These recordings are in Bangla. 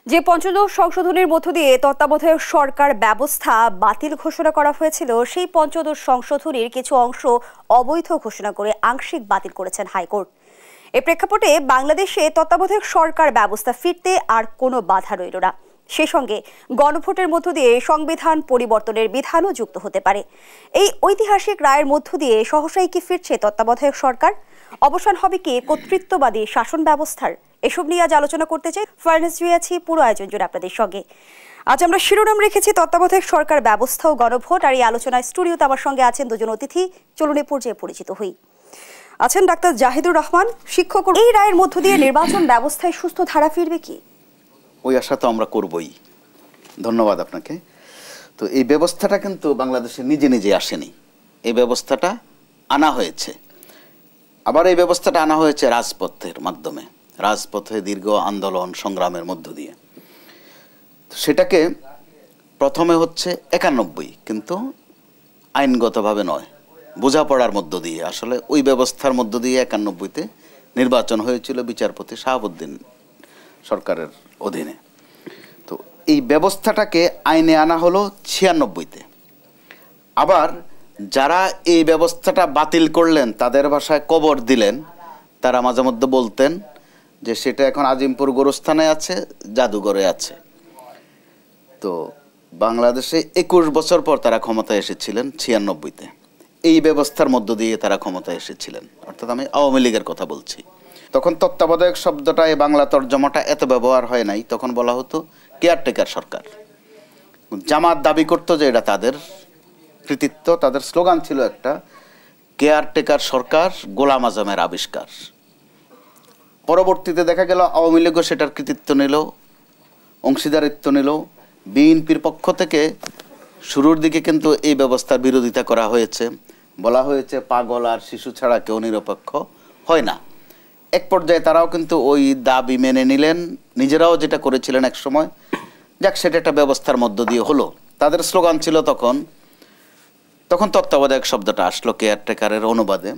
যে পঞ্চদশ সংশোধনীর মধ্য দিয়ে তত্ত্বাবধায়ক সরকার ব্যবস্থা বাতিল ঘোষণা করা হয়েছিল, সেই পঞ্চদশ সংশোধনীর কিছু অংশ অবৈধ ঘোষণা করে আংশিক বাতিল করেছেন হাইকোর্ট। এ প্রেক্ষাপটে বাংলাদেশে তত্ত্বাবধায়ক সরকার ব্যবস্থা ফিরতে আর কোনো বাধা রইল না। সেই সঙ্গে গণভোটের মধ্য দিয়ে সংবিধান পরিবর্তনের বিধানও যুক্ত হতে পারে। এই ঐতিহাসিক রায়ের মধ্য দিয়ে সহসাই কি ফিরছে তত্ত্বাবধায়ক সরকার? অবসান হবে কি কর্তৃত্ববাদী শাসন ব্যবস্থার? এসব নিয়ে আজ আলোচনা করতে চাই। ফার্নেস জুই আছি পুরো আয়োজন জুড়ে আপনাদের সঙ্গে। আজ আমরা শিরোনাম রেখেছি তত্ত্বাবধায়ক সরকার ব্যবস্থা ও গণভোট। আর এই আলোচনায় স্টুডিওতে আমার সঙ্গে আছেন দুজন অতিথি। চলুন এ পর্যায়ে পরিচিত হই। আছেন ডাক্তার জাহিদুর রহমান, শিক্ষক। এই রায়ের মধ্য দিয়ে নির্বাচন ব্যবস্থায় সুস্থ ধারা ফিরবে কি? ওই আশা তো আমরা করবই। ধন্যবাদ আপনাকে। তো এই ব্যবস্থাটা কিন্তু বাংলাদেশে নিজে নিজে আসেনি, এই ব্যবস্থাটা আনা হয়েছে। আবার এই ব্যবস্থাটা আনা হয়েছে রাজপথের মাধ্যমে, রাজপথে দীর্ঘ আন্দোলন সংগ্রামের মধ্য দিয়ে। সেটাকে প্রথমে হচ্ছে 91, কিন্তু আইনগতভাবে নয়, বোঝাপড়ার মধ্য দিয়ে। আসলে ওই ব্যবস্থার মধ্য দিয়ে 91-তে নির্বাচন হয়েছিল বিচারপতি শাহাবুদ্দিন সরকারের অধীনে। তো এই ব্যবস্থাটাকে আইনে আনা হলো 96-তে। আবার যারা এই ব্যবস্থাটা বাতিল করলেন তাদের ভাষায় কবর দিলেন, তারা মাঝে মধ্যে বলতেন যে সেটা এখন আজিমপুর গোরস্থানে আছে, জাদুঘরে আছে। তো বাংলাদেশে 21 বছর পর তারা ক্ষমতায় এসেছিলেন 96-তে। এই ব্যবস্থার মধ্য দিয়ে তারা ক্ষমতায় এসেছিলেন, অর্থাৎ আমি আওয়ামী লীগের কথা বলছি। তখন তত্ত্বাবধায়ক শব্দটা, এই বাংলা তর্জমাটা এত ব্যবহার হয় নাই। তখন বলা হতো কেয়ারটেকার সরকার। জামাত দাবি করতো যে এটা তাদের কৃতিত্ব, তাদের স্লোগান ছিল একটা, কেয়ারটেকার সরকার গোলাম আজমের আবিষ্কার। পরবর্তীতে দেখা গেল আওয়ামী লীগও সেটার কৃতিত্ব নিল, অংশীদারিত্ব নিল। বিএনপির পক্ষ থেকে শুরুর দিকে কিন্তু এই ব্যবস্থার বিরোধিতা করা হয়েছে, বলা হয়েছে পাগল আর শিশু ছাড়া কেউ নিরপেক্ষ হয় না। এক পর্যায়ে তারাও কিন্তু ওই দাবি মেনে নিলেন, নিজেরাও যেটা করেছিলেন এক সময়। যাক, সেটা একটা ব্যবস্থার মধ্য দিয়ে হলো। তাদের স্লোগান ছিল তখন তত্ত্বাবধায়ক শব্দটা আসলো কেয়ারটেকারের অনুবাদে,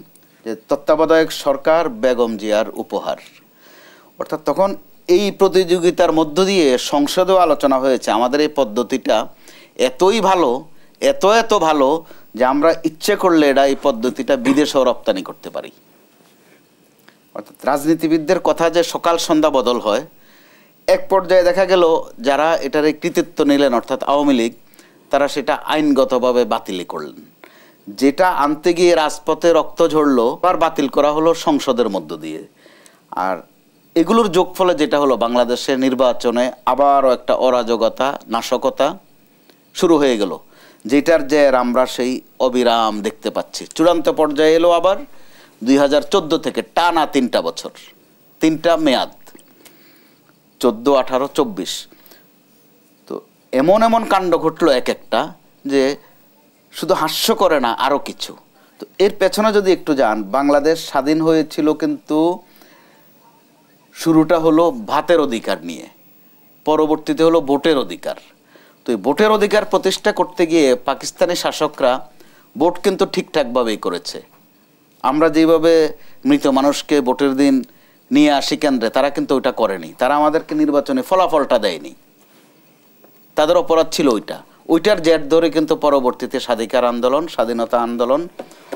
যে তত্ত্বাবধায়ক সরকার বেগম জিয়ার উপহার। অর্থাৎ তখন এই প্রতিযোগিতার মধ্য দিয়ে সংসদেও আলোচনা হয়েছে আমাদের এই পদ্ধতিটা এতই ভালো, এত ভালো যে আমরা ইচ্ছে করলে এই পদ্ধতিটা বিদেশেও রপ্তানি করতে পারি। অর্থাৎ রাজনীতিবিদদের কথা যে সকাল সন্ধ্যা বদল হয়। এক পর্যায়ে দেখা গেল যারা এটার কৃতিত্ব নিলেন, অর্থাৎ আওয়ামী লীগ, তারা সেটা আইনগতভাবে বাতিল করলেন। যেটা আনতে গিয়ে রাজপথে রক্ত ঝরলো, আবার বাতিল করা হলো সংসদের মধ্য দিয়ে। আর এগুলোর যোগফলে যেটা হলো, বাংলাদেশের নির্বাচনে আবারও একটা অরাজকতা, নাশকতা শুরু হয়ে গেল, যেটার যে আমরা সেই অবিরাম দেখতে পাচ্ছি। চূড়ান্ত পর্যায়ে এলো আবার 2014 থেকে টানা 3টা বছর, 3টা মেয়াদ, 14, 18, 24। তো এমন কাণ্ড ঘটলো এক একটা, যে শুধু হাস্য করে না, আরও কিছু। তো এর পেছনে যদি একটু যান, বাংলাদেশ স্বাধীন হয়েছিল কিন্তু শুরুটা হলো ভাতের অধিকার নিয়ে, পরবর্তীতে হলো ভোটের অধিকার। তো এই ভোটের অধিকার প্রতিষ্ঠা করতে গিয়ে পাকিস্তানি শাসকরা ভোট কিন্তু ঠিকঠাকভাবেই করেছে। আমরা যেভাবে মৃত মানুষকে ভোটের দিন নিয়ে আসি কেন্দ্রে, তারা কিন্তু ওইটা করেনি। তারা আমাদেরকে নির্বাচনে ফলাফলটা দেয়নি, তাদের অপরাধ ছিল ওইটার জের ধরে কিন্তু পরবর্তীতে স্বাধিকার আন্দোলন, স্বাধীনতা আন্দোলন,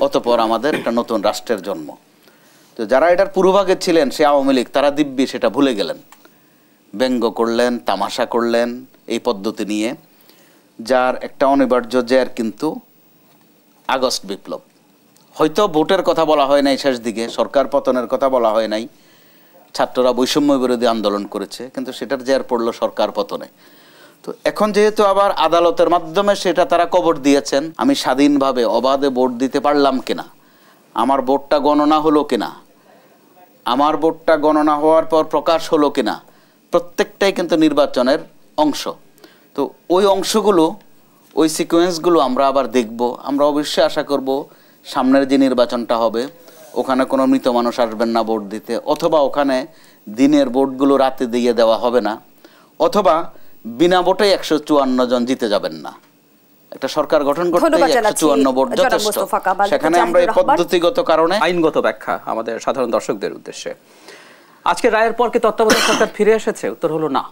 অতঃপর আমাদের একটা নতুন রাষ্ট্রের জন্ম। তো যারা এটার পূর্বভাগে ছিলেন, সে আওয়ামী লীগ, তারা দিব্যি সেটা ভুলে গেলেন, ব্যঙ্গ করলেন, তামাশা করলেন এই পদ্ধতি নিয়ে, যার একটা অনিবার্য জের কিন্তু আগস্ট বিপ্লব। হয়তো ভোটের কথা বলা হয় নাই শেষ দিকে, সরকার পতনের কথা বলা হয় নাই, ছাত্ররা বৈষম্য বিরোধী আন্দোলন করেছে, কিন্তু সেটার জের পড়লো সরকার পতনে। তো এখন যেহেতু আবার আদালতের মাধ্যমে সেটা তারা কবর দিয়েছেন, আমি স্বাধীনভাবে অবাধে ভোট দিতে পারলাম কিনা, আমার ভোটটা গণনা হলো কিনা, আমার ভোটটা গণনা হওয়ার পর প্রকাশ হলো কিনা, প্রত্যেকটাই কিন্তু নির্বাচনের অংশ। তো ওই অংশগুলো, ওই সিকোয়েন্সগুলো আমরা আবার দেখব। আমরা অবশ্যই আশা করব সামনের যে নির্বাচনটা হবে, ওখানে কোনো মৃত মানুষ আসবেন না ভোট দিতে, অথবা ওখানে দিনের ভোটগুলো রাতে দিয়ে দেওয়া হবে না, অথবা বিনা ভোটে 154 জন জিতে যাবেন না। একটা সরকার গঠন করতে 154 ভোট যথেষ্ট। সেখানে আমরা এই পদ্ধতিগত কারণে আইনগত ব্যাখ্যা আমাদের সাধারণ দর্শকদের উদ্দেশ্যে। আজকে রায়ের পর কি তত্ত্বাবধায়ক সরকার ফিরে এসেছে? উত্তর হলো না,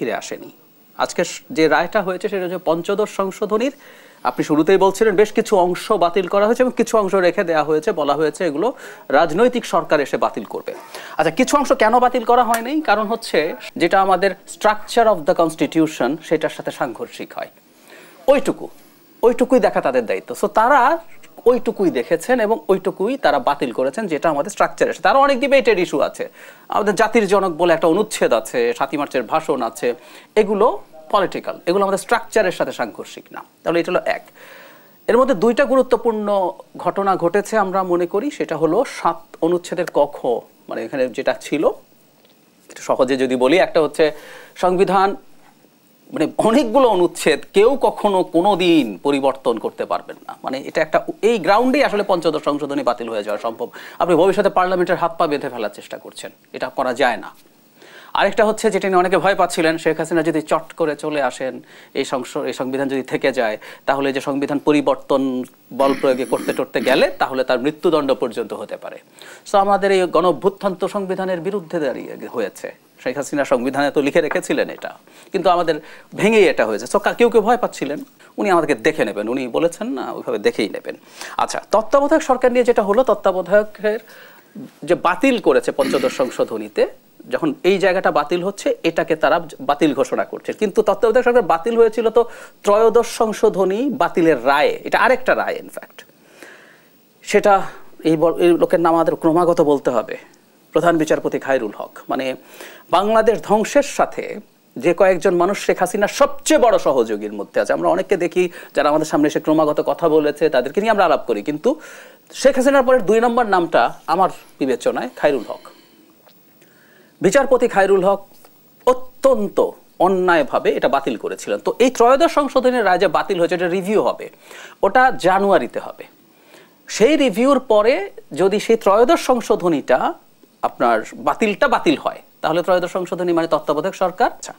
ফিরে আসেনি। আজকে যে রায়টা হয়েছে সেটা হচ্ছে পঞ্চদশ সংশোধনীর, আপনি শুরুতেই বলছিলেন বেশ কিছু অংশ বাতিল করা হয়েছে এবং কিছু অংশ রেখে দেওয়া হয়েছে, বলা হয়েছে এগুলো রাজনৈতিক সরকার এসে বাতিল করবে। আচ্ছা, কিছু অংশ কেন বাতিল করা হয়নি? কারণ হচ্ছে যেটা আমাদের স্ট্রাকচার অফ দ্য কনস্টিটিউশন সেটার সাথে সাংঘর্ষিক হয়, ওইটুকুই দেখা তাদের দায়িত্ব। সো তারা ওইটুকুই দেখেছেন এবং ওইটুকুই তারা বাতিল করেছেন, যেটা আমাদের স্ট্রাকচারে আছে। তারা অনেক ডিবেটেড ইস্যু আছে, আমাদের জাতির জনক বলে একটা অনুচ্ছেদ আছে, 7ই মার্চের ভাষণ আছে, এগুলো পলিটিক্যাল, এগুলো আমাদের স্ট্রাকচারের সাথে সাংঘর্ষিক না। তাহলে এটা হলো এক। এর মধ্যে দুইটা গুরুত্বপূর্ণ ঘটনা ঘটেছে আমরা মনে করি, সেটা হলো 7 অনুচ্ছেদের ক খ, মানে এখানে যেটা ছিল সহজে যদি বলি, একটা হচ্ছে সংবিধান মানে অনেকগুলো অনুচ্ছেদ কেউ কখনো কোনো দিন পরিবর্তন করতে পারবেন না, মানে এটা একটা, এই গ্রাউন্ডেই আসলে পঞ্চদশ সংশোধনী বাতিল হয়ে যাওয়া সম্ভব। আপনি ভবিষ্যতে পার্লামেন্টের হাত পা বেঁধে ফেলার চেষ্টা করছেন, এটা করা যায় না। আরেকটা হচ্ছে যেটা নিয়ে অনেকে ভয় পাচ্ছিলেন, শেখ হাসিনা যদি চট করে চলে আসেন, এই সংবিধান যদি থেকে যায়, তাহলে যে সংবিধান পরিবর্তন বল প্রয়োগে করতে গেলে তাহলে তার মৃত্যুদণ্ড পর্যন্ত হতে পারে। সো আমাদের এই গণঅভ্যুত্থান তো সংবিধানের বিরুদ্ধে দাঁড়িয়ে হয়েছে। শেখ হাসিনা সংবিধানে তো লিখে রেখেছিলেন এটা, কিন্তু আমাদের ভেঙেই এটা হয়েছে। সো কেউ ভয় পাচ্ছিলেন, উনি আমাদেরকে দেখে নেবেন, উনি বলেছেন না, ওইভাবে দেখেই নেবেন। আচ্ছা, তত্ত্বাবধায়ক সরকার নিয়ে যেটা হলো, তত্ত্বাবধায়কের যে বাতিল করেছে পঞ্চদশ সংশোধনীতে, যখন এই জায়গাটা বাতিল হচ্ছে এটাকে তারা বাতিল ঘোষণা করছে। কিন্তু তত্ত্বাবধায়ক সরকার বাতিল হয়েছিল তো ত্রয়োদশ সংশোধনী বাতিলের রায়ে, এটা আরেকটা রায় ইনফ্যাক্ট। সেটা এই লোকের নাম আমাদের ক্রমাগত বলতে হবে, প্রধান বিচারপতি খায়রুল হক। মানে বাংলাদেশ ধ্বংসের সাথে যে কয়েকজন মানুষ শেখ হাসিনার সবচেয়ে বড় সহযোগীর মধ্যে আছে। আমরা অনেককে দেখি যারা আমাদের সামনে এসে ক্রমাগত কথা বলেছে, তাদেরকে নিয়ে আমরা আলাপ করি, কিন্তু শেখ হাসিনার পরের 2 নম্বর নামটা আমার বিবেচনায় খায়রুল হক। বিচারপতি খায়রুল হক অত্যন্ত অন্যায়ভাবে এটা বাতিল করেছিলেন। তো এই ত্রয়োদশ সংশোধনের রায় যে বাতিল হয়েছে, এটা রিভিউ হবে, ওটা জানুয়ারিতে হবে। সেই রিভিউর পরে যদি সেই ত্রয়োদশ সংশোধনীটা আপনার বাতিল হয়, তাহলে ত্রয়োদশ সংশোধনী মানে তত্ত্বাবধায়ক সরকার। আচ্ছা,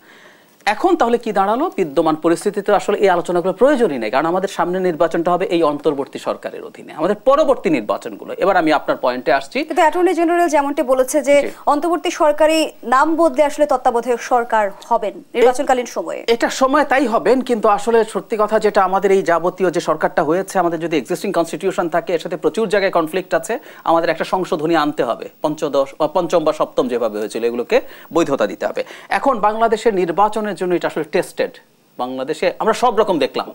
এখন তাহলে কি দাঁড়ালো? বিদ্যমান পরিস্থিতিতে আসলে এই আলোচনাগুলো প্রয়োজনই নেই, কারণ আমাদের সামনে নির্বাচনটা হবে এই অন্তর্বর্তী সরকারের অধীনে, আমাদের পরবর্তী নির্বাচনগুলো। এবার আমি আপনার পয়েন্টে আসছি। কিন্তু অ্যাটর্নি জেনারেল যেমনটি বলেছে যে অন্তর্বর্তী সরকারি নাম বদলে আসলে তত্ত্বাবধায়ক সরকার হবেন নির্বাচনকালীন সময়ে, এটা সময় তাই হবেন, কিন্তু আসলে সত্যি কথা যেটা, আমাদের এই যাবতীয় যে সরকারটা হয়েছে, আমাদের যদি এক্সিস্টিং কনস্টিটিউশন থাকে, এর সাথে প্রচুর জায়গায় কনফ্লিক্ট আছে, আমাদের একটা সংশোধনী আনতে হবে, পঞ্চম বা সপ্তম যেভাবে হয়েছিল, এগুলোকে বৈধতা দিতে হবে। এখন বাংলাদেশের নির্বাচনের জন্য এটা আসলে টেস্টেড। বাংলাদেশে আমরা সব রকম দেখলাম,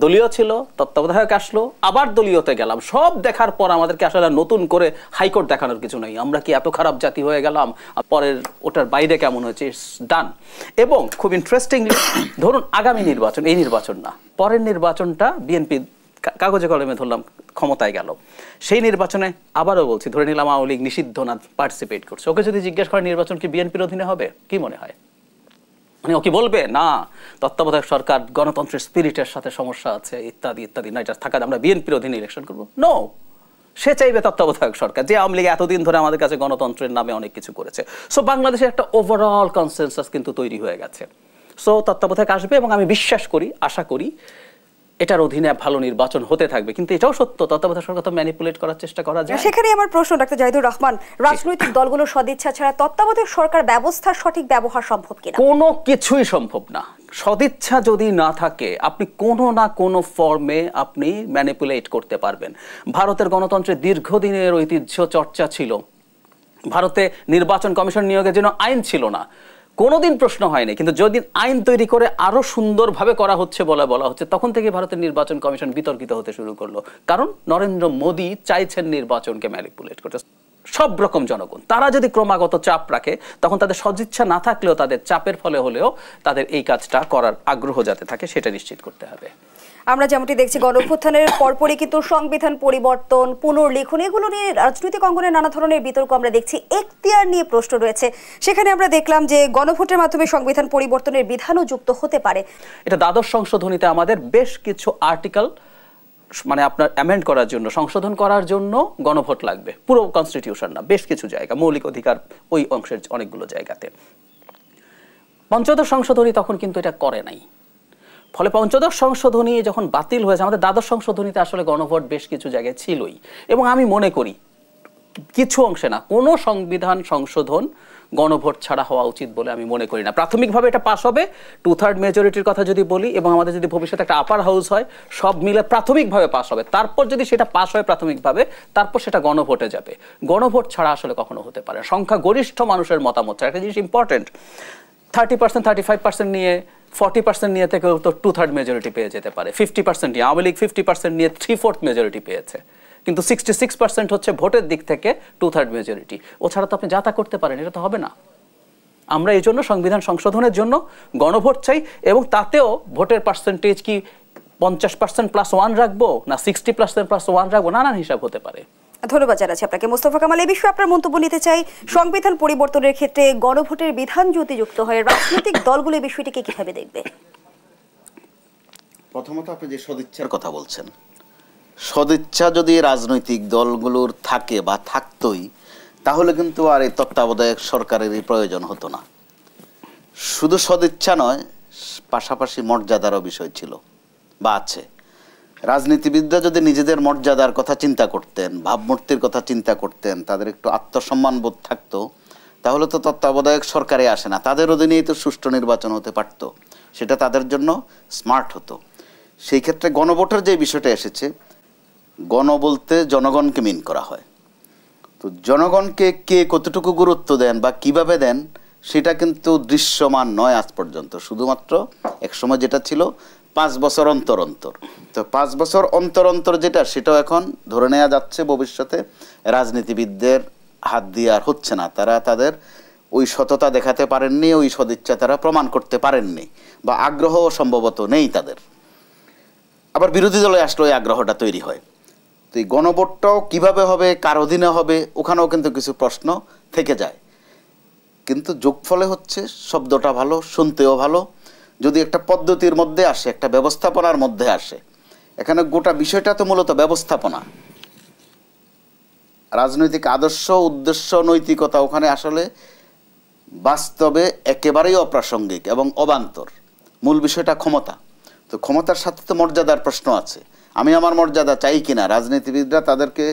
দলীয় ছিল, তত্ত্বাবধায়ক আসলো, আবার দলীয়তে গেলাম, সব দেখার পর আমাদেরকে আসলে নতুন করে হাইকোর্ট দেখানোর কিছু নেই, আমরা কি এত খারাপ জাতি হয়ে গেলাম, পরের ওটার বাইরে কেমন হয়েছে, ইটস ডান। এবং খুব ইন্টারেস্টিংলি, ধরুন আগামী নির্বাচন, এই নির্বাচন না, পরের নির্বাচনটা বিএনপি কাগজে কলমে ধরলাম ক্ষমতায় গেল, সেই নির্বাচনে আবারও বলছি, ধরে নিলাম আওয়ামী লীগ নিষিদ্ধ না পার্টিসিপেট করছে, ওকে যদি জিজ্ঞেস করে নির্বাচন কি বিএনপির অধীনে হবে, কি মনে হয়? মানে ও কি বলবে না তত্ত্বাবধায়ক সরকার গণতন্ত্রের স্পিরিটের সাথে সমস্যা আছে ইত্যাদি ইত্যাদি, না এটা থাকা আমরা বিএনপির অধীনে ইলেকশন করবো? নো, সে চাইবে তত্ত্বাবধায়ক সরকার, যে আওয়ামী লীগ এতদিন ধরে আমাদের কাছে গণতন্ত্রের নামে অনেক কিছু করেছে। সো বাংলাদেশে একটা ওভারঅল কনসেনসাস কিন্তু তৈরি হয়ে গেছে। সো তত্ত্বাবধায়ক আসবে এবং আমি বিশ্বাস করি, আশা করি এটার অধীনে ভালো নির্বাচন হতে থাকবে। কিন্তু এটাও সত্য, তত্ত্বাবধায়ক সরকার তো ম্যানিপুলেট করার চেষ্টা করা যায়। সেখানে আমার প্রশ্ন, ডাক্তার জাহিদুর রহমান, রাজনৈতিক দলগুলোর সদিচ্ছা ছাড়া তত্ত্বাবধায়ক সরকার ব্যবস্থার সঠিক ব্যবহার সম্ভব কিনা? কোনো কিছুই সম্ভব না। সদিচ্ছা যদি না থাকে, আপনি কোনো না কোনো ফর্মে আপনি ম্যানিপুলেট করতে পারবেন। ভারতের গণতন্ত্রের দীর্ঘদিনের ঐতিহ্য চর্চা ছিল, ভারতে নির্বাচন কমিশন নিয়োগের জন্য আইন ছিল না, কোনোদিন প্রশ্ন হয়নি, কিন্তু যদি আইন তৈরি করে আরো সুন্দরভাবে করা হচ্ছে বলা হচ্ছে, তখন থেকে ভারতের নির্বাচন কমিশন বিতর্কিত হতে শুরু করলো। কারণ নরেন্দ্র মোদী চাইছেন নির্বাচনকে ম্যানিপুলেট করতে, সব রকম জনগণ। তারা যদি ক্রমাগত চাপ রাখে, তখন তাদের সদিচ্ছা না থাকলেও তাদের চাপের ফলে হলেও তাদের এই কাজটা করার আগ্রহ যাতে থাকে সেটা নিশ্চিত করতে হবে। আমরা যেমনটি দেখছি গণঅভ্যুত্থানের পরপরই কিন্তু সংবিধান পরিবর্তন, পুনর্লেখন, এগুলো নিয়ে রাজনৈতিক অঙ্গনে নানা ধরনের বিতর্ক আমরা দেখছি। এখতিয়ার নিয়ে প্রশ্ন রয়েছে, সেখানে আমরা দেখলাম যে গণভোটের মাধ্যমে সংবিধান পরিবর্তনের বিধানও যুক্ত হতে পারে। এটা দ্বাদশ সংশোধনীতে আমাদের বেশ কিছু আর্টিকেল মানে আপনার অ্যামেন্ড করার জন্য, সংশোধন করার জন্য গণভোট লাগবে, পুরো কনস্টিটিউশন না, বেশ কিছু জায়গা, মৌলিক অধিকার ওই অংশের অনেকগুলো জায়গাতে। পঞ্চদশ সংশোধনী তখন কিন্তু এটা করে নাই, ফলে পঞ্চদশ সংশোধনী যখন বাতিল হয়েছে, আমাদের দ্বাদশ সংশোধনীতে আসলে গণভোট বেশ কিছু জায়গায় ছিলই। এবং আমি মনে করি কিছু অংশে না, কোনো সংবিধান সংশোধন গণভোট ছাড়া হওয়া উচিত বলে আমি মনে করি না। প্রাথমিকভাবে এটা পাস হবে 2/3 মেজরিটির কথা যদি বলি, এবং আমাদের যদি ভবিষ্যতে একটা আপার হাউস হয়, সব মিলে প্রাথমিকভাবে পাস হবে। তারপর যদি সেটা পাস হয় প্রাথমিকভাবে, তারপর সেটা গণভোটে যাবে। গণভোট ছাড়া আসলে কখনো হতে পারে। সংখ্যা গরিষ্ঠ মানুষের মতামত ছাড়া একটা জিনিস ইম্পর্টেন্ট, 30%, 35% নিয়ে 40% নিয়ে থেকেও তো 2/3 মেজরিটি পেয়ে যেতে পারে। 50% নিয়ে আওয়ামী লীগ 50% নিয়ে 3/4 মেজরিটি পেয়েছে, কিন্তু 66% হচ্ছে ভোটের দিক থেকে 2/3 মেজরিটি। ও ছাড়া তো আপনি যা তা করতে পারেন, এটা তো হবে না। আমরা এই জন্য সংবিধান সংশোধনের জন্য গণভোট চাই, এবং তাতেও ভোটের পার্সেন্টেজ কি 50% +1 রাখবো না 60% +1 রাখবো, নানান হিসাব হতে পারে। ধন্যবাদ জানাচ্ছি আপনাকে মোস্তফা কামাল। এই বিষয়ে আপনার মন্তব্য নিতে চাই। সংবিধান পরিবর্তনের ক্ষেত্রে গণভোটের বিধান যদি যুক্ত হয়, রাজনৈতিক দলগুলো এই বিষয়টিকে কিভাবে দেখবে? প্রথমত আপনি যে সদিচ্ছার কথা বলছেন, সদিচ্ছা যদি রাজনৈতিক দলগুলোর থাকে বা থাকতোই, তাহলে কিন্তু আর এই তত্ত্বাবধায়ক সরকারেরই প্রয়োজন হতো না। শুধু সদিচ্ছা নয়, পাশাপাশি মর্যাদারও বিষয় ছিল বা আছে। রাজনীতিবিদরা যদি নিজেদের মর্যাদার কথা চিন্তা করতেন, ভাবমূর্তির কথা চিন্তা করতেন, তাদের একটু আত্মসম্মান বোধ থাকতো, তাহলে তো তত্ত্বাবধায়ক সরকারে আসে না, তাদের অধীনেই তো সুষ্ঠু নির্বাচন হতে পারত। সেটা তাদের জন্য স্মার্ট হতো। সেই ক্ষেত্রে গণভোটের যে বিষয়টা এসেছে, গণ বলতে জনগণকে মিন করা হয়। তো জনগণকে কে কতটুকু গুরুত্ব দেন বা কিভাবে দেন, সেটা কিন্তু দৃশ্যমান নয় আজ পর্যন্ত। শুধুমাত্র একসময় যেটা ছিল 5 বছর অন্তর অন্তর, তো 5 বছর অন্তর অন্তর যেটা, সেটাও এখন ধরে নেওয়া যাচ্ছে ভবিষ্যতে রাজনীতিবিদদের হাত দিয়ে আর হচ্ছে না। তারা তাদের ওই সততা দেখাতে পারেননি, ওই সদিচ্ছা তারা প্রমাণ করতে পারেননি, বা আগ্রহ সম্ভবত নেই তাদের। আবার বিরোধী দলে আসলে ওই আগ্রহটা তৈরি হয়। তো এই গণভোটটাও কীভাবে হবে, কার অধীনে হবে, ওখানেও কিন্তু কিছু প্রশ্ন থেকে যায়। কিন্তু যোগফলে হচ্ছে শব্দটা ভালো, শুনতেও ভালো, যদি একটা পদ্ধতির মধ্যে আসে, একটা ব্যবস্থাপনার মধ্যে আসে। এখানে গোটা বিষয়টা তো মূলত ব্যবস্থাপনা, রাজনৈতিক আদর্শ, উদ্দেশ্য, নৈতিকতা ওখানে আসলে বাস্তবে একেবারেই অপ্রাসঙ্গিক এবং অবান্তর। মূল বিষয়টা ক্ষমতা। তো ক্ষমতার সাথে তো মর্যাদার প্রশ্ন আছে। আমি আমার মর্যাদা চাই কিনা, রাজনীতিবিদরা তাদেরকে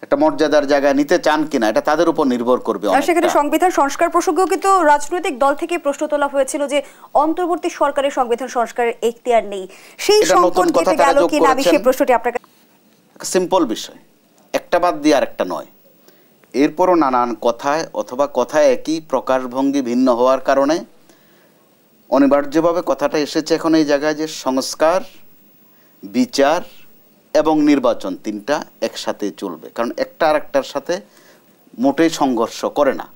একটা মর্যাদার জায়গায় নিতে চান কিনা, এটা তাদের উপর নির্ভর করবে। সেখানে সংবিধান সংস্কার প্রসঙ্গেও কিন্তু রাজনৈতিক দল থেকে প্রশ্ন তোলা হয়েছিল যে অন্তর্বর্তী সরকারের সংবিধান সংস্কারের এখতিয়ার নেই, সেই সংকট কেটে গেল কিনা, আমি সেই প্রশ্নটি আপনাকে। সিম্পল বিষয়, একটা বাদ দিয়ে আরেকটা নয়। এরপরও নানান কথায় অথবা কথায় একই প্রকাশভঙ্গি ভিন্ন হওয়ার কারণে অনিবার্যভাবে কথাটা এসেছে এখন এই জায়গায় যে সংস্কার, বিচার এবং নির্বাচন তিনটা একসাথে চলবে, কারণ একটা আর একটার সাথে মোটেই সংঘর্ষ করে না।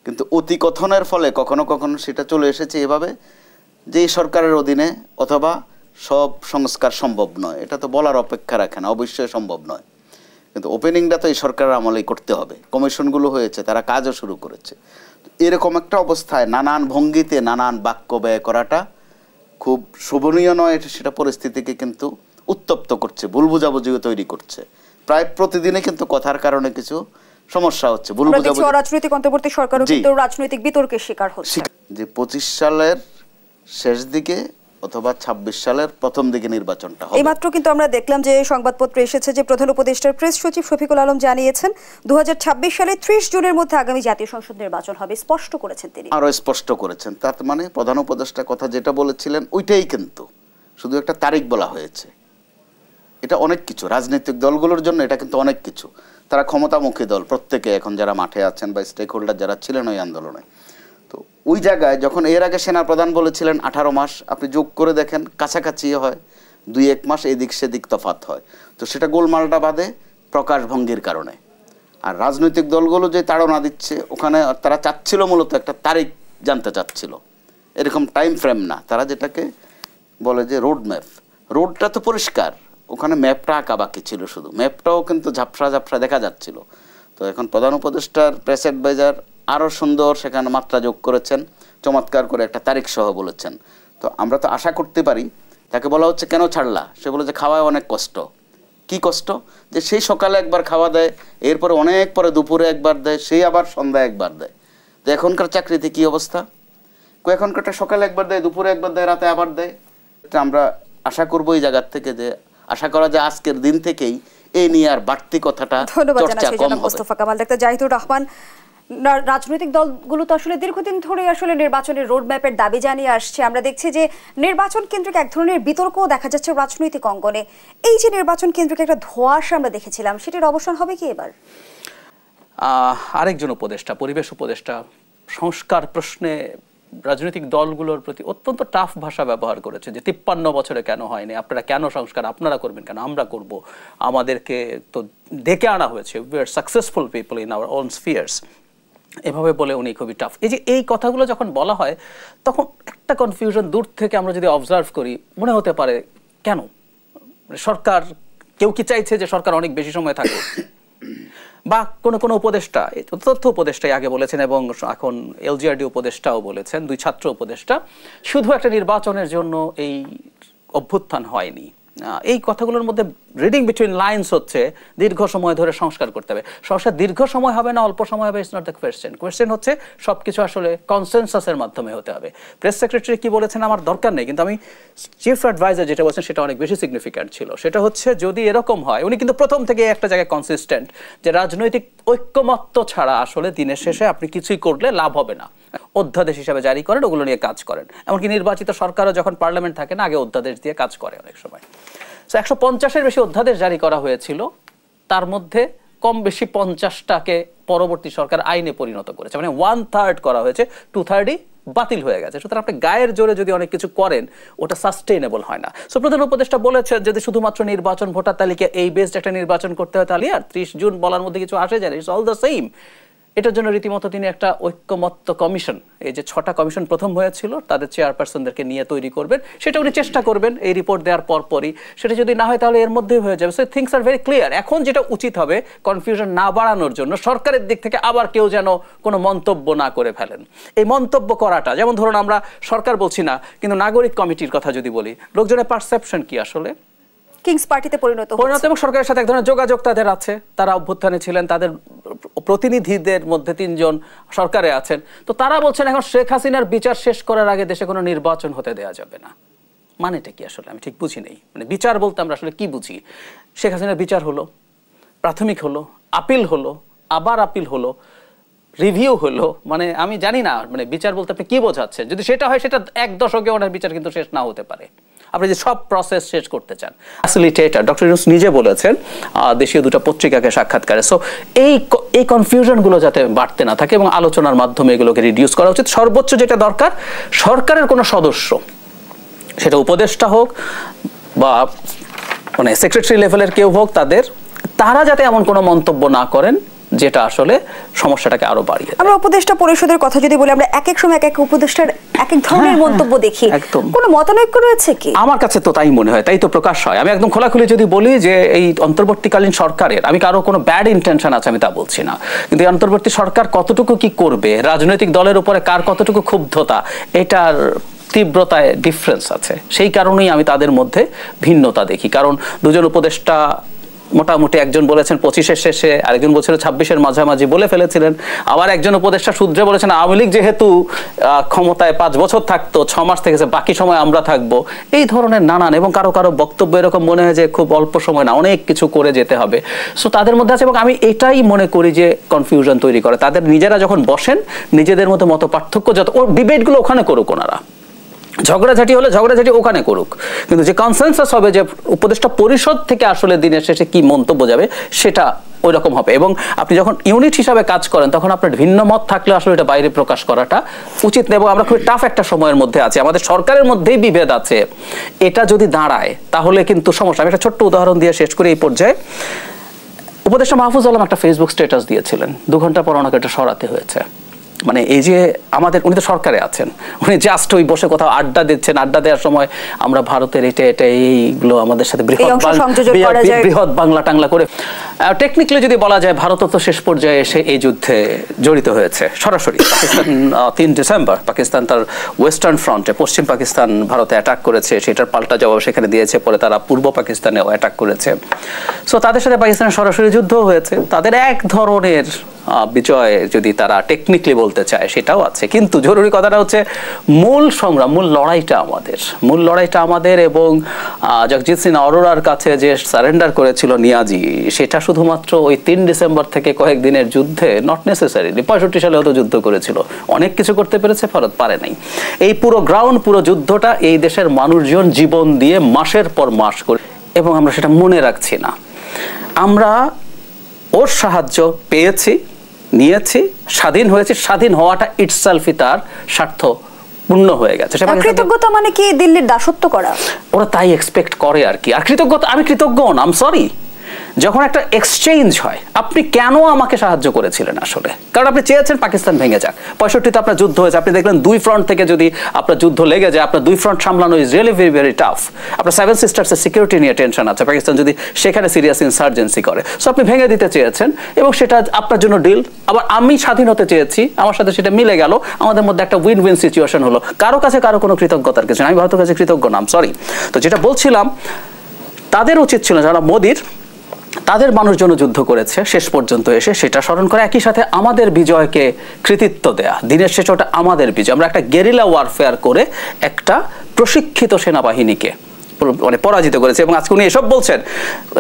কিন্তু অতিকথনের ফলে কখনো কখনো সেটা চলে এসেছে এভাবে যে এই সরকারের অধীনে অথবা সব সংস্কার সম্ভব নয়। এটা তো বলার অপেক্ষা রাখে না, অবশ্যই সম্ভব নয়। কিন্তু ওপেনিংটা তো এই সরকারের আমলেই করতে হবে। কমিশনগুলো হয়েছে, তারা কাজও শুরু করেছে। এরকম একটা অবস্থায় নানান ভঙ্গিতে নানান বাক্য ব্যয় করাটা খুব শোভনীয় নয়। সেটা পরিস্থিতিকে কিন্তু উত্তপ্ত করছে, ভুল বুঝাবুঝিও তৈরি করছে। প্রায় প্রতিদিনে কিন্তু কথার কারণে কিছু সমস্যা হচ্ছে, ভুল বুঝাবুঝি। রাজনৈতিক অন্তর্বর্তী সরকারও কিন্তু রাজনৈতিক বিতর্কের শিকার হচ্ছে। যে 25 সালের শেষ দিকে অথবা 26 সালের প্রথম দিকে নির্বাচনটা হবে। এইমাত্র কিন্তু আমরা দেখলাম যে সংবাদপত্রে এসেছে যে প্রধান উপদেষ্টার প্রেস সচিব শফিকুল আলম জানিয়েছেন 2026 সালে 30 জুনের মধ্যে আগামী জাতীয় সংসদ নির্বাচন হবে, স্পষ্ট করেছেন তিনি। আরো স্পষ্ট করেছেন, তার মানে প্রধান উপদেষ্টা কথা যেটা বলেছিলেন ওইটাই, কিন্তু শুধু একটা তারিখ বলা হয়েছে। এটা অনেক কিছু রাজনৈতিক দলগুলোর জন্য, এটা কিন্তু অনেক কিছু। তারা ক্ষমতামুখী দল প্রত্যেকে, এখন যারা মাঠে আছেন বা স্টেক হোল্ডার যারা ছিলেন ওই আন্দোলনে। তো ওই জায়গায় যখন এর আগে সেনাপ্রধান বলেছিলেন 18 মাস, আপনি যোগ করে দেখেন কাছাকাছি হয়, 2-1 মাস এদিক সেদিক তফাৎ হয়। তো সেটা গোলমালটা বাদে প্রকাশভঙ্গির কারণে। আর রাজনৈতিক দলগুলো যে তাড়না দিচ্ছে, ওখানে তারা চাচ্ছিল মূলত একটা তারিখ জানতে চাচ্ছিল, এরকম টাইম ফ্রেম না। তারা যেটাকে বলে যে রোড ম্যাপ, রোডটা তো পরিষ্কার, ওখানে ম্যাপটা আঁকা বাকি ছিল, শুধু ম্যাপটাও কিন্তু ঝাপসা ঝাপসা দেখা যাচ্ছিল। তো এখন প্রধান উপদেষ্টার প্রেস অ্যাডভাইজার আরও সুন্দর সেখানে মাত্রা যোগ করেছেন, চমৎকার করে একটা তারিখ সহ বলেছেন। তো আমরা তো আশা করতে পারি, তাকে বলা হচ্ছে কেন ছাড়লা, সে বলে যে খাওয়ায় অনেক কষ্ট। কি কষ্ট? যে সেই সকালে একবার খাওয়া দেয়, এরপরে অনেক পরে দুপুরে একবার দেয়, সেই আবার সন্ধ্যায় একবার দেয়। তো এখনকার চাকরিতে কি অবস্থা? এখনকারটা সকালে একবার দেয়, দুপুরে একবার দেয়, রাতে আবার দেয়। আমরা আশা করবো এই জায়গার থেকে, যে আশা করা যায় আজকের দিন থেকেই এই নিয়ে আর বাড়তি কথাটা চর্চা কম হবে। মোস্তফা কামাল। ডাক্তার জাহিদুর রহমান, রাজনৈতিক দলগুলো তো আসলে দীর্ঘদিন ধরে আসলে নির্বাচনের রোডম্যাপের দাবি জানিয়ে আসছে। আমরা দেখছি যে নির্বাচন কেন্দ্রিক এক ধরনের বিতর্কও দেখা যাচ্ছে রাজনৈতিক অঙ্গনে। এই যে নির্বাচন কেন্দ্রিক একটা ধোঁয়াশা আমরা দেখেছিলাম, সেটার অবসান হবে কি এবার? আরেকজন উপদেষ্টা, পরিবেশ উপদেষ্টা, সংস্কার প্রশ্নে রাজনৈতিক দলগুলোর প্রতি অত্যন্ত টাফ ভাষা ব্যবহার করেছে যে 53 বছরে কেন হয়নি, আপনারা কেন সংস্কার আপনারা করবেন কেন, আমরা করব, আমাদেরকে তো ডেকে আনা হয়েছে, we are successful people in our own স্ফিয়ার্স, এভাবে বলে উনি খুবই টাফ। এই যে এই কথাগুলো যখন বলা হয় তখন একটা কনফিউশন দূর থেকে আমরা যদি অবজার্ভ করি মনে হতে পারে কেন সরকার, কেউ কি চাইছে যে সরকার অনেক বেশি সময় থাকুক, বা কোনো উপদেষ্টা, তথ্য উপদেষ্টাই আগে বলেছেন এবং এখন এলজিআরডি উপদেষ্টাও বলেছেন, 2 ছাত্র উপদেষ্টা, শুধু একটা নির্বাচনের জন্য এই অভ্যুত্থান হয়নি। এই কথাগুলোর মধ্যে রিডিং বিটুইন লাইনস হচ্ছে দীর্ঘ সময় ধরে সংস্কার করতে হবে। সংস্কার দীর্ঘ সময় হবে না অল্প সময় হবে, it's not the question. Question হচ্ছে সবকিছু আসলে কনসেনসাসের মাধ্যমে হতে হবে। প্রেস সেক্রেটারি কি বলেছেন আমার দরকার নেই, কিন্তু আমি চিফ অ্যাডভাইজার যেটা বলছেন সেটা অনেক বেশি সিগনিফিক্যান্ট ছিল। সেটা হচ্ছে যদি এরকম হয়, উনি কিন্তু প্রথম থেকে একটা জায়গায় কনসিস্টেন্ট যে রাজনৈতিক ঐক্যমত্য ছাড়া আসলে দিনের শেষে আপনি কিছুই করলে লাভ হবে না, অধ্যাদেশ হিসাবে জারি করেন, ওগুলো নিয়ে কাজ করেন। এমনকি নির্বাচিত সরকারও যখন পার্লামেন্ট থাকে না, আগে অধ্যাদেশ দিয়ে কাজ করে অনেক সময়। 150-এর বেশি অধ্যাদেশ জারি করা হয়েছিল, তার মধ্যে কম বেশি 50টাকে পরবর্তী সরকার আইনে পরিণত করেছে, মানে 1/3 করা হয়েছে, 2/3 বাতিল হয়ে গেছে। সুতরাং আপনি গায়ের জোরে যদি অনেক কিছু করেন ওটা সাস্টেইনেবল হয় না। সো প্রধান উপদেষ্টা বলেছেন যদি শুধুমাত্র নির্বাচন, ভোটার তালিকা এই বেসড একটা নির্বাচন করতে হয় তাহলে আর 30 জুন বলার মধ্যে কিছু আসে যায় না, ইটস অল দ্য সেম। এটার জন্য রীতিমতো তিনি একটা ঐক্যমত্য কমিশন, এই যে 6টা কমিশন প্রথম হয়েছিল তাদের চেয়ারপারসনদেরকে নিয়ে তৈরি করবেন, সেটা উনি চেষ্টা করবেন এই রিপোর্ট দেওয়ার পরই। সেটা যদি না হয় তাহলে এর মধ্যেই হয়ে যাবে। So things are very clear. এখন যেটা উচিত হবে কনফিউশন না বাড়ানোর জন্য সরকারের দিক থেকে আবার কেউ যেন কোনো মন্তব্য না করে ফেলেন। এই মন্তব্য করাটা, যেমন ধরুন আমরা সরকার বলছি না কিন্তু নাগরিক কমিটির কথা যদি বলি, লোকজনের পারসেপশন কি আসলে কিংস পার্টিতে পরিণত এবং সরকারের সাথে এক ধরনের যোগাযোগ তাদের আছে, তারা অভ্যুত্থানে ছিলেন, তাদের প্রতিনিধিদের মধ্যে 3 জন সরকারে আছেন। তো তারা বলছেন এখন শেখ হাসিনার বিচার শেষ করার আগে দেশে কোনো নির্বাচন হতে দেওয়া যাবে না। মানেটা কি আসলে আমি ঠিক বুঝি নেই। মানে বিচার বলতে আমরা আসলে কি বুঝি? শেখ হাসিনার বিচার হলো, প্রাথমিক হলো, আপিল হলো, আবার আপিল হলো, রিভিউ হলো, মানে আমি জানি না মানে বিচার বলতে আপনি কি বোঝাচ্ছেন। যদি সেটা হয় সেটা 1 দশকে ওনার বিচার কিন্তু শেষ না হতে পারে, আপনি যে সব প্রসেস শেষ করতে চান। ফ্যাসিলিটেটর ডক্টর ইউনূস নিজে বলেছেন দেশীয় 2টা পত্রিকাকে সাক্ষাৎকারে। সো এই কনফিউশনগুলো যাতে বাড়তে না থাকে এবং আলোচনার মাধ্যমে এগুলোকে রিডিউস করা উচিত। সর্বোচ্চ যেটা দরকার, সরকারের কোনো সদস্য, সেটা উপদেষ্টা হোক বা মানে সেক্রেটারি লেভেলের কেউ হোক, তারা যাতে এমন কোনো মন্তব্য না করেন যেটা আসলে সমস্যাটাকে আরো বাড়িয়ে দেয়। আমরা উপদেষ্টা পরিষদের কথা যদি বলি, আমরা এক এক সময় এক এক উপদেষ্টার এক এক ধরনের মন্তব্য দেখি, কোনো মতানৈক্য রয়েছে কি? আমার কাছে তো তাই মনে হয়, তাই তো প্রকাশ হয়। আমি একদম খোলাখুলি যদি বলি যে এই অন্তর্বর্তীকালীন সরকারের, আমি কারো কোনো ব্যাড ইন্টেনশন আছে আমি তা বলছি না, কিন্তু এই অন্তর্বর্তী সরকার কতটুকু কি করবে, রাজনৈতিক দলের উপরে কার কতটুকু ক্ষুব্ধতা, এটার তীব্রতায় ডিফারেন্স আছে। সেই কারণেই আমি তাদের মধ্যে ভিন্নতা দেখি। কারণ 2 জন উপদেষ্টা মোটামুটি, একজন বলেছেন 25-এর শেষে, আরেকজন বলছিল 26-এর মাঝামাঝি বলে ফেলেছিলেন। আবার একজন উপদেষ্টা সূত্রে বলেছেন আওয়ামী লীগ যেহেতু ক্ষমতায় 5 বছর থাকতো, 6 মাস থেকেছে, বাকি সময় আমরা থাকবো। এই ধরনের নানান, এবং কারো কারো বক্তব্য এরকম মনে হয় যে খুব অল্প সময় না, অনেক কিছু করে যেতে হবে। সো তাদের মধ্যে আছে, এবং আমি এটাই মনে করি যে কনফিউশন তৈরি করে। তাদের নিজেরা যখন বসেন, নিজেদের মতো মত পার্থক্য যত, ও ডিবেটগুলো ওখানে করুক, ওনারা ঝগড়াঝাটি হলে ঝগড়াঝাটি ওখানে করুক, কিন্তু যে কনসেনসাস হবে যে উপদেষ্টা পরিষদ থেকে আসলে দিনের শেষে কি মন্তব্য যাবে সেটা ওই রকম হবে। এবং আপনি যখন ইউনিট হিসাবে কাজ করেন তখন আপনার ভিন্ন মত থাকলে আসলে এটা বাইরে প্রকাশ করাটা উচিত না। এবং আমরা খুব টাফ একটা সময়ের মধ্যে আছি, আমাদের সরকারের মধ্যেই বিভেদ আছে। এটা যদি দাঁড়ায় তাহলে কিন্তু সমস্যা। আমি একটা ছোট্ট উদাহরণ দিয়ে শেষ করি এই পর্যায়ে। উপদেষ্টা মাহফুজ আলম একটা ফেসবুক স্ট্যাটাস দিয়েছিলেন, 2 ঘন্টা পর ওনাকে এটা সরাতে হয়েছে। মানে এই যে আমাদের, উনি তো সরকারে আছেন, উনি জাস্ট ওই বসে কোথাও আড্ডা দিচ্ছেন, আড্ডা দেওয়ার সময় আমরা ভারতের এটা এইগুলো আমাদের সাথে বৃহৎ বাংলা টাংলা করে। টেকনিক্যালি যদি বলা যায় ভারত তো শেষ পর্যায়ে এসে এই যুদ্ধে জড়িত হয়েছে সরাসরি। পাকিস্তান 3 ডিসেম্বর পাকিস্তান তার ওয়েস্টার্ন ফ্রন্টে, পশ্চিম পাকিস্তান ভারতে অ্যাটাক করেছে, সেটার পাল্টা জবাব সেখানে দিয়েছে। পরে তারা পূর্ব পাকিস্তানেও অ্যাটাক করেছে। সো তাদের সাথে পাকিস্তানের সরাসরি যুদ্ধ হয়েছে। তাদের এক ধরনের বিজয় যদি তারা টেকনিক্যালি বলতে চায় সেটাও আছে, কিন্তু জরুরি কথাটা হচ্ছে মূল সংগ্রাম, মূল লড়াইটা আমাদের এবং জগজিৎ সিং অরোরার কাছে যে সারেন্ডার করেছিল নিয়াজি, সেটা শুধুমাত্র ওই 3 ডিসেম্বর থেকে কয়েকদিনের যুদ্ধে নট নেসেসারিলি 65 সালে হয়তো যুদ্ধ করেছিল, অনেক কিছু করতে পেরেছে, ভারত পারে নাই। এই পুরো পুরো যুদ্ধটা এই দেশের মানুষজন জীবন দিয়ে মাসের পর মাস করে, এবং আমরা সেটা মনে রাখছি না। আমরা ওর সাহায্য পেয়েছি, নিয়েছি, স্বাধীন হয়েছে, স্বাধীন হওয়াটা ইটসেলফই তার স্বার্থ পূর্ণ হয়ে গেছে। কৃতজ্ঞতা মানে কি দিল্লির দাসত্ব করা? ওরা তাই এক্সপেক্ট করে আর কি। আর কৃতজ্ঞতা, আমি কৃতজ্ঞ না, আই এম সরি। যখন একটা এক্সচেঞ্জ হয়, আপনি কেন আমাকে সাহায্য করেছিলেন আসলে? কারণ আপনি চেয়েছেন পাকিস্তান ভেঙে যাক। 65-তে আপনার যুদ্ধ হয়েছে, আপনি দেখলেন 2 ফ্রন্ট থেকে যদি আপনার যুদ্ধ লেগে যায়, আপনার 2 ফ্রন্ট সামলানো is really very very tough. আপনার 7 সিস্টার্সের সিকিউরিটি নিয়ে টেনশন আছে, পাকিস্তান যদি সেখানে সিরিয়াস ইনসার্জেন্সি করে, সো আপনি ভেঙে দিতে চেয়েছেন এবং সেটা আপনার জন্য ডিল। আবার আমি স্বাধীন হতে চেয়েছি, আমার সাথে সেটা মিলে গেল, আমাদের মধ্যে একটা উইন উইন সিচুয়েশন হলো। কারো কাছে কারো কোনো কৃতজ্ঞতার কিছু না, আমি ভারতের কাছে কৃতজ্ঞ না, সরি। তো যেটা বলছিলাম, তাদের উচিত ছিল যারা মোদির, তাদের মানুষজন যুদ্ধ করেছে শেষ পর্যন্ত এসে সেটা স্মরণ করে, একই সাথে আমাদের বিজয়কে কৃতিত্ব দেয়া। দিনের শেষে ওটা আমাদের বিজয়। আমরা একটা গেরিলা ওয়ারফেয়ার করে একটা প্রশিক্ষিত সেনাবাহিনীকে মানে পরাজিত করেছে। এবং আজকে উনি এসব বলছেন,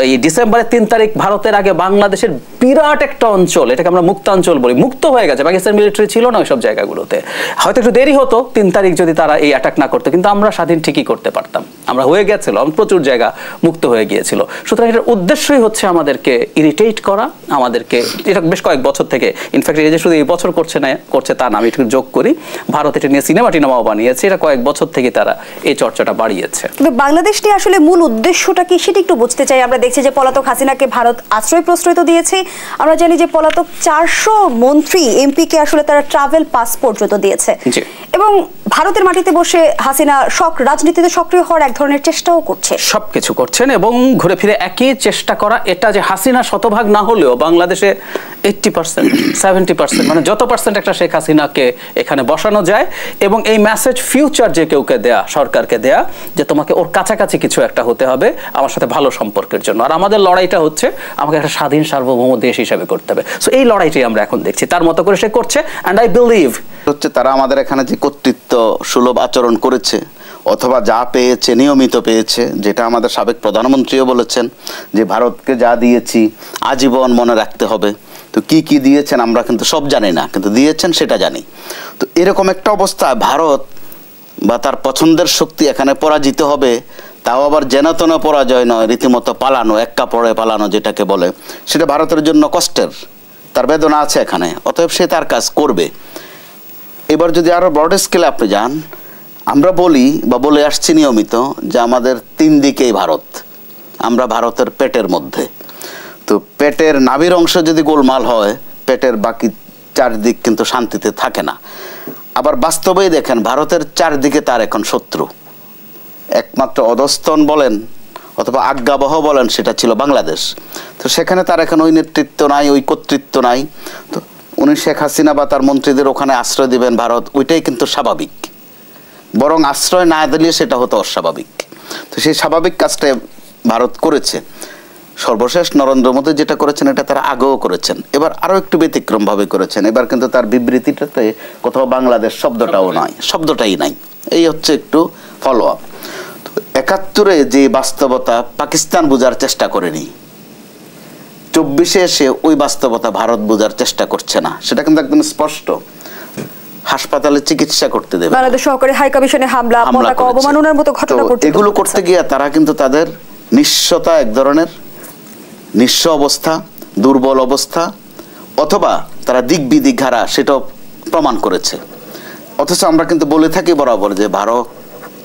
এই ডিসেম্বরের 3 তারিখ ভারতের আগে বাংলাদেশের বিরাট একটা অঞ্চল, এটাকে আমরা মুক্তাঞ্চল বলি, মুক্ত হয়ে গেছে। পাকিস্তান মিলিটারি ছিল না ওইসব জায়গাগুলোতে, হয়তো একটু দেরি হতো 3 তারিখ যদি তারা এই অ্যাটাক না করতো, কিন্তু আমরা স্বাধীন ঠিকই করতে পারতাম, আমরা হয়ে গেছিলাম, প্রচুর জায়গা মুক্ত হয়ে গিয়েছিল। সুতরাং এটার উদ্দেশ্যই হচ্ছে আমাদেরকে ইরিটেট করা, আমাদেরকে, এটা বেশ কয়েক বছর থেকে, ইনফ্যাক্ট এই যে শুধু এই বছর করছে তা না, আমি একটু যোগ করি, ভারত এটা নিয়ে সিনেমাও বানিয়েছে, এটা কয়েক বছর থেকে তারা এই চর্চাটা বাড়িয়েছে। কিন্তু বাংলাদেশ নিয়ে আসলে মূল উদ্দেশ্যটা কি সেটা একটু বুঝতে চাই। আমরা দেখছি যে পলাতক হাসিনাকে ভারত আশ্রয় প্রশ্রয় দিয়েছে, আমরা জানি যে পলাতক 400 মন্ত্রী এমপিকে আসলে তারা ট্রাভেল পাস পর্যন্ত দিয়েছে, এবং ভারতের মাটিতে বসে হাসিনা রাজনীতিতে সক্রিয় হওয়ার এক ধরনের চেষ্টাও করছে, সবকিছু করছেন এবং ঘুরে ফিরে একই চেষ্টা করা। এটা যে হাসিনা শতভাগ না হলেও বাংলাদেশে 80%, 70%, মানে যত পার্সেন্ট একটা শেখ হাসিনাকে এখানে বসানো যায়, এবং এই মেসেজ ফিউচার যে কেউকে দেয়া, সরকারকে দেয়া, যে তোমাকে ওর কাছাকাছি কিছু একটা হতে হবে আমার সাথে ভালো সম্পর্কের জন্য। আর আমাদের লড়াইটা হচ্ছে আমাকে একটা স্বাধীন সার্বভৌম দেশ হিসাবে করতে হবে। সো এই লড়াইটাই আমরা এখন দেখছি, তার মতো করে সে করছে। অ্যান্ড আই বিলিভ হচ্ছে তারা আমাদের এখানে যে কর্তৃত্ব সুলভ আচরণ করেছে, অথবা যা পেয়েছে নিয়মিত পেয়েছে, যেটা আমাদের সাবেক প্রধানমন্ত্রীও বলেছেন যে ভারতকে যা দিয়েছি আজীবন মনে রাখতে হবে। তো কি কি দিয়েছেন আমরা কিন্তু সব জানি না, কিন্তু দিয়েছেন সেটা জানি। তো এরকম একটা অবস্থা, ভারত বা তার পছন্দের শক্তি এখানে পরাজিত হবে, তাও আবার যেনতেন পরাজয় নয়, রীতিমতো পালানো, এক কাপড়ে পালানো যেটাকে বলে, সেটা ভারতের জন্য কষ্টের, তার বেদনা আছে এখানে, অতএব সে তার কাজ করবে। এবার যদি আরো ব্রড স্কেলে আপনি যান, আমরা বলি বা বলে আসছি নিয়মিত যে আমাদের 3 দিকেই ভারত, আমরা ভারতের পেটের মধ্যে। তো পেটের নাভির অংশ যদি গোলমাল হয়, পেটের বাকি 4 দিক কিন্তু শান্তিতে থাকে না। আবার বাস্তবেই দেখেন, ভারতের 4 দিকে তার এখন শত্রু, একমাত্র অধস্তন বলেন অথবা আজ্ঞাবহ বলেন, সেটা ছিল বাংলাদেশ। তো সেখানে তার এখন ওই নেতৃত্ব নাই, ওই কর্তৃত্ব নাই। তো উনি শেখ হাসিনা বা তার মন্ত্রীদের ওখানে আশ্রয় দিবেন ভারত, ওইটাই কিন্তু স্বাভাবিক, বরং আশ্রয় না দিলে সেটা হতো অস্বাভাবিক। তো সেই স্বাভাবিক কাজটা ভারত করেছে। সর্বশেষ নরেন্দ্র মোদী যেটা করেছেন এটা তারা আগেও করেছেন, এবার আরো একটু ব্যতিক্রম ভাবে করেছেন। এবার কিন্তু তার বিবৃতিটাতে কোথাও বাংলাদেশ শব্দটাই নাই। এই হচ্ছে একটু ফলো আপ। 71-এ যে বাস্তবতা পাকিস্তান বোঝার চেষ্টা করেনি, 24-এ এসে ওই বাস্তবতা ভারত বোঝার চেষ্টা করছে না, সেটা কিন্তু একদম স্পষ্ট। হাসপাতালে চিকিৎসা করতে দেবে, বাংলাদেশ সহকারী হাই কমিশনে হামলা, পতাকা অবমাননার মতো ঘটনা ঘটছে। এগুলো করতে গিয়ে তারা কিন্তু তাদের নিঃস্বতা, এক ধরনের নিঃস্ব অবস্থা, দুর্বল অবস্থা, অথবা তারা দিক বিদিক হারা, সেটাও প্রমাণ করেছে। অথচ আমরা কিন্তু বলে থাকি বরাবর যে ভারত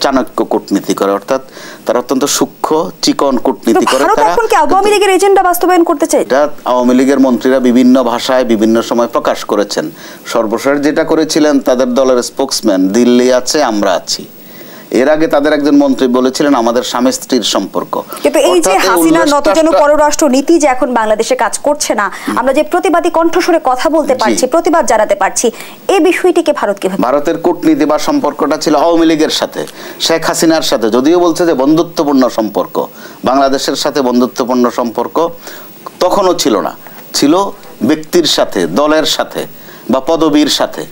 চাণক্য কূটনীতি করে, অর্থাৎ তারা অত্যন্ত সূক্ষ্ম চিকন কূটনীতি করে। তারা এখন কি আওয়ামী লীগের এজেন্ডা বাস্তবায়ন করতে চায়? এটা আওয়ামী লীগের মন্ত্রীরা বিভিন্ন ভাষায় বিভিন্ন সময় প্রকাশ করেছেন। সর্বশেষ যেটা করেছিলেন, তাদের দলের স্পোকসম্যান দিল্লি আছে, আমরা আছি। এর আগে তাদের একজন মন্ত্রী বলেছিলেন আমাদের স্বামী স্ত্রীর সম্পর্ক। কিন্তু এই যে হাসিনা নতজানু পররাষ্ট্র নীতি যে এখন বাংলাদেশে কাজ করছে না, আমরা যে প্রতিবাদী কণ্ঠস্বরে কথা বলতে পারছি, প্রতিবাদ জানাতে পারছি, এই বিষয়টিকে ভারত কিভাবে? ভারতের কূটনীতি বা সম্পর্কটা ছিল আওয়ামী লীগের সাথে, শেখ হাসিনার সাথে, যদিও বলছে যে বন্ধুত্বপূর্ণ সম্পর্ক, বাংলাদেশের সাথে বন্ধুত্বপূর্ণ সম্পর্ক তখনও ছিল না। ছিল ব্যক্তির সাথে, দলের সাথে বা পদবীর সাথে,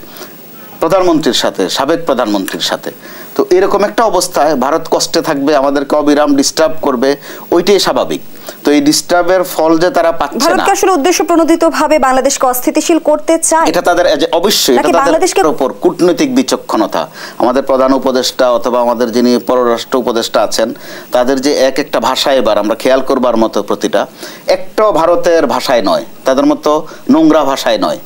প্রধানমন্ত্রীর সাথে, সাবেক প্রধানমন্ত্রীর সাথে। তো এরকম একটা অবস্থায় ভারত কষ্টে থাকবে, আমাদেরকে অবিরাম ডিস্টার্ব করবে, ওইটাই স্বাভাবিক। তো এই ডিস্টার্বের ফল যে তারা পাচ্ছে না, ভারতকে আসলে উদ্দেশ্য প্রণোদিতভাবে বাংলাদেশকে অস্থিতিশীল করতে চায়, এটা তাদের অবশ্যই এটা তাদের উপর কূটনৈতিক বিচক্ষণতা। আমাদের প্রধান উপদেষ্টা অথবা আমাদের যিনি পররাষ্ট্র উপদেষ্টা আছেন, তাদের যে এক একটা ভাষা এবার আমরা খেয়াল করবার মতো, প্রতিটা একটাও ভারতের ভাষায় নয়, তাদের মতো নোংরা ভাষায় নয়,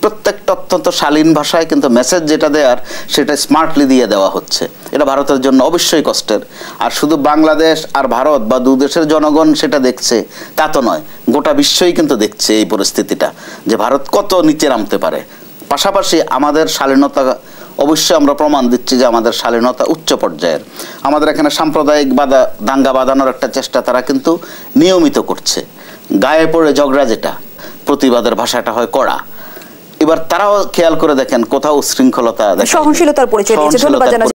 প্রত্যেকটা অত্যন্ত শালীন ভাষায়, কিন্তু মেসেজ যেটা দেওয়ার সেটা স্মার্টলি দিয়ে দেওয়া হচ্ছে। এটা ভারতের জন্য অবশ্যই কষ্টের। আর শুধু বাংলাদেশ আর ভারত বা দু দেশের জনগণ সেটা দেখছে তা তো নয়, গোটা বিশ্বই কিন্তু দেখছে এই পরিস্থিতিটা, যে ভারত কত নিচে নামতে পারে। পাশাপাশি আমাদের শালীনতা, অবশ্যই আমরা প্রমাণ দিচ্ছি যে আমাদের শালীনতা উচ্চ পর্যায়ের। আমাদের এখানে সাম্প্রদায়িক দাঙ্গা বাঁধানোর একটা চেষ্টা তারা কিন্তু নিয়মিত করছে। গায়ে পড়ে ঝগড়া, যেটা প্রতিবাদের ভাষাটা হয় কড়া, এবার তারাও খেয়াল করে দেখেন কোথাও উশৃঙ্খলতা, সহনশীলতার পরিচয় দিয়েছে। ধন্যবাদ জানাচ্ছি।